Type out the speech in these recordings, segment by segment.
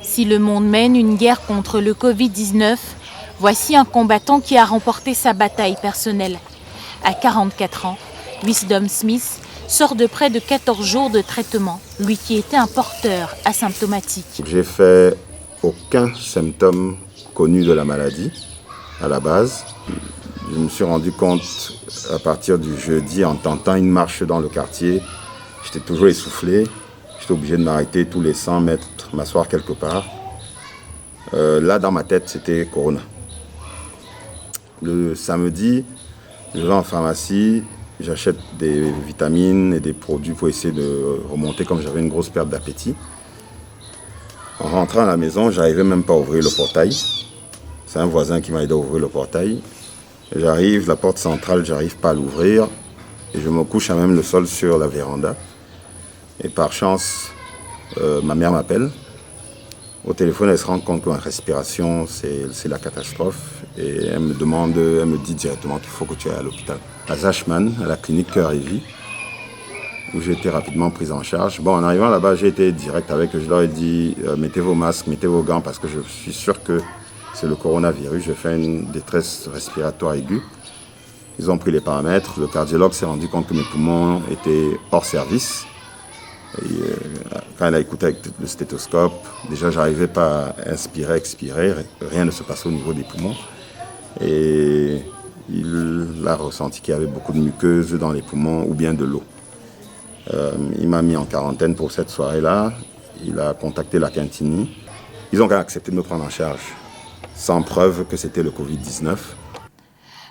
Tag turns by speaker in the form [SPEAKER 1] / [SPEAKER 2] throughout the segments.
[SPEAKER 1] Si le monde mène une guerre contre le Covid-19, voici un combattant qui a remporté sa bataille personnelle. À 44 ans, Wisdom Smith sort de près de 14 jours de traitement, lui qui était un porteur asymptomatique.
[SPEAKER 2] J'ai fait aucun symptôme connu de la maladie à la base. Je me suis rendu compte à partir du jeudi en tentant une marche dans le quartier. J'étais toujours essoufflé. J'étais obligé de m'arrêter tous les 100 mètres, m'asseoir quelque part. Là, dans ma tête, c'était Corona. Le samedi, je vais en pharmacie, j'achète des vitamines et des produits pour essayer de remonter comme j'avais une grosse perte d'appétit. En rentrant à la maison, j'arrivais même pas à ouvrir le portail. C'est un voisin qui m'a aidé à ouvrir le portail. J'arrive, la porte centrale, j'arrive pas à l'ouvrir. Et je me couche à même le sol sur la véranda. Et par chance, ma mère m'appelle. Au téléphone, elle se rend compte que ma respiration, c'est la catastrophe. Et elle me dit directement qu'il faut que tu ailles à l'hôpital. À Zachman, à la clinique Cœur et Vie, où j'ai été rapidement prise en charge. Bon, en arrivant là-bas, j'ai été direct avec eux. Je leur ai dit, mettez vos masques, mettez vos gants, parce que je suis sûr que c'est le coronavirus. J'ai fait une détresse respiratoire aiguë. Ils ont pris les paramètres. Le cardiologue s'est rendu compte que mes poumons étaient hors service. Et, quand elle a écouté avec le stéthoscope, déjà, j'arrivais pas à inspirer, expirer. Rien ne se passait au niveau des poumons. Et il a ressenti qu'il y avait beaucoup de muqueuses dans les poumons ou bien de l'eau. Il m'a mis en quarantaine pour cette soirée-là. Il a contacté la Quintini. Ils ont accepté de me prendre en charge, sans preuve que c'était le Covid-19.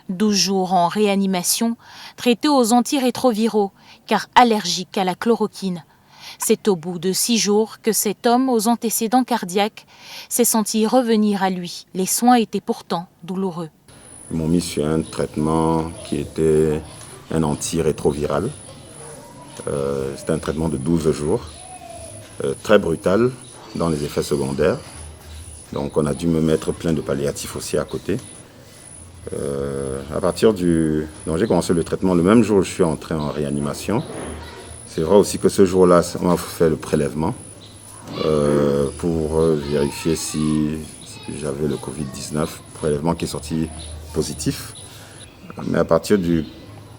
[SPEAKER 1] 12 jours en réanimation, traité aux antirétroviraux, car allergique à la chloroquine. C'est au bout de 6 jours que cet homme aux antécédents cardiaques s'est senti revenir à lui. Les soins étaient pourtant douloureux.
[SPEAKER 2] Ils m'ont mis sur un traitement qui était un antirétroviral. C'était un traitement de 12 jours, très brutal dans les effets secondaires. Donc on a dû me mettre plein de palliatifs aussi à côté. À partir donc j'ai commencé le traitement le même jour où je suis entré en réanimation. C'est vrai aussi que ce jour-là, on m'a fait le prélèvement pour vérifier si j'avais le Covid-19, prélèvement qui est sorti positif. Mais à partir du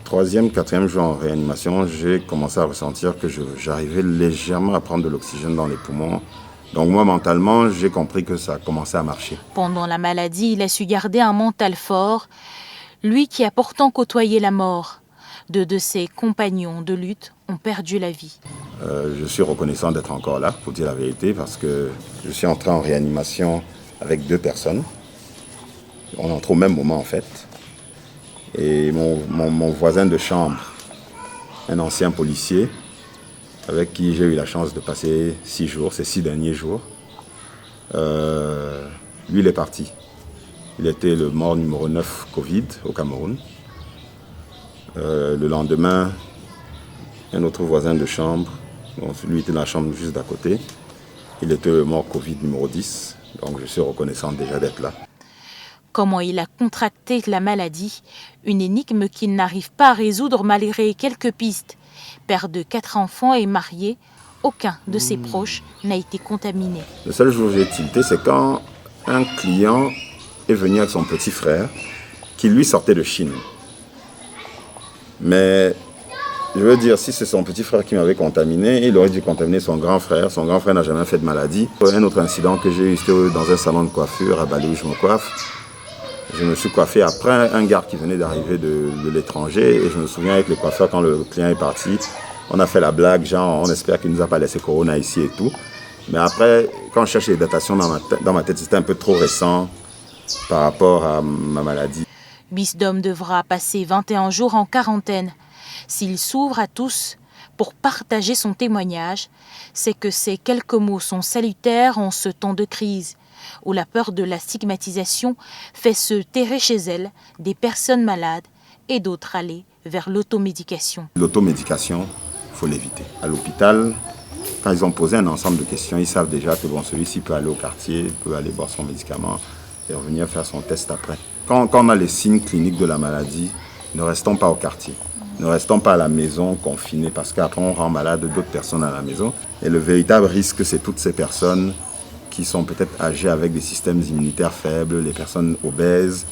[SPEAKER 2] 3e, 4e jour en réanimation, j'ai commencé à ressentir que j'arrivais légèrement à prendre de l'oxygène dans les poumons. Donc moi, mentalement, j'ai compris que ça a commencé à marcher.
[SPEAKER 1] Pendant la maladie, il a su garder un mental fort, lui qui a pourtant côtoyé la mort. Deux de ses compagnons de lutte ont perdu la vie.
[SPEAKER 2] Je suis reconnaissant d'être encore là, pour dire la vérité, parce que je suis entré en réanimation avec 2 personnes. On entre au même moment, en fait. Et mon voisin de chambre, un ancien policier, avec qui j'ai eu la chance de passer 6 jours, ces 6 derniers jours, lui, il est parti. Il était le mort numéro 9 Covid au Cameroun. Le lendemain, un autre voisin de chambre, donc lui était dans la chambre juste d'à côté, il était le mort Covid numéro 10, donc je suis reconnaissant déjà d'être là.
[SPEAKER 1] Comment il a contracté la maladie, une énigme qu'il n'arrive pas à résoudre malgré quelques pistes. Père de 4 enfants et marié, aucun de ses proches n'a été contaminé.
[SPEAKER 2] Le seul jour où j'ai tilté, c'est quand un client est venu avec son petit frère, qui lui sortait de Chine. Mais je veux dire, si c'est son petit frère qui m'avait contaminé, il aurait dû contaminer son grand frère. Son grand frère n'a jamais fait de maladie. Un autre incident que j'ai eu, c'était dans un salon de coiffure à Bali où je me coiffe. Je me suis coiffé après un gars qui venait d'arriver de l'étranger. Et je me souviens avec le coiffeur, quand le client est parti, on a fait la blague, genre on espère qu'il ne nous a pas laissé Corona ici et tout. Mais après, quand je cherche les datations dans ma tête, c'était un peu trop récent par rapport à ma maladie.
[SPEAKER 1] Wisdom devra passer 21 jours en quarantaine. S'il s'ouvre à tous pour partager son témoignage, c'est que ces quelques mots sont salutaires en ce temps de crise, où la peur de la stigmatisation fait se terrer chez elle des personnes malades et d'autres aller vers l'automédication.
[SPEAKER 2] L'automédication, il faut l'éviter. À l'hôpital, quand ils ont posé un ensemble de questions, ils savent déjà que bon, celui-ci peut aller au quartier, peut aller boire son médicament et revenir faire son test après. Quand on a les signes cliniques de la maladie, ne restons pas au quartier. Ne restons pas à la maison confinés parce qu'après on rend malade d'autres personnes à la maison. Et le véritable risque, c'est toutes ces personnes qui sont peut-être âgés avec des systèmes immunitaires faibles, les personnes obèses,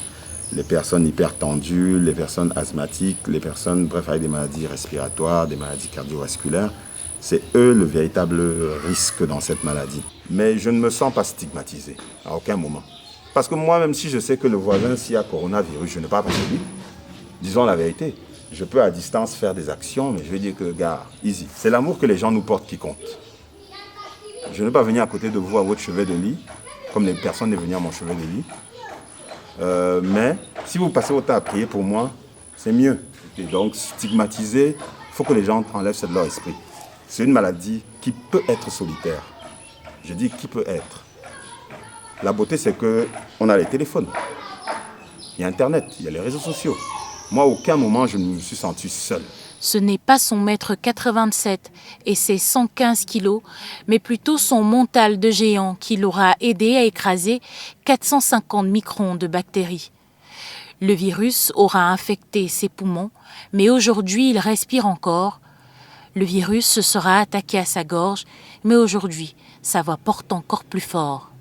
[SPEAKER 2] les personnes hypertendues, les personnes asthmatiques, les personnes, bref, avec des maladies respiratoires, des maladies cardiovasculaires. C'est eux le véritable risque dans cette maladie. Mais je ne me sens pas stigmatisé, à aucun moment. Parce que moi, même si je sais que le voisin, s'il y a coronavirus, je ne parle pas chez lui. Disons la vérité. Je peux à distance faire des actions, mais je vais dire que, gars, easy. C'est l'amour que les gens nous portent qui compte. Je ne vais pas venir à côté de vous à votre chevet de lit, comme les personnes ne venaient à mon chevet de lit. Mais si vous passez votre temps à prier pour moi, c'est mieux. Et donc, stigmatiser, il faut que les gens enlèvent ça de leur esprit. C'est une maladie qui peut être solitaire. Je dis qui peut être. La beauté, c'est qu'on a les téléphones. Il y a Internet, il y a les réseaux sociaux. Moi, à aucun moment, je ne me suis senti seul.
[SPEAKER 1] Ce n'est pas son mètre 87 et ses 115 kilos, mais plutôt son mental de géant qui l'aura aidé à écraser 450 microns de bactéries. Le virus aura infecté ses poumons, mais aujourd'hui, il respire encore. Le virus se sera attaqué à sa gorge, mais aujourd'hui, sa voix porte encore plus fort.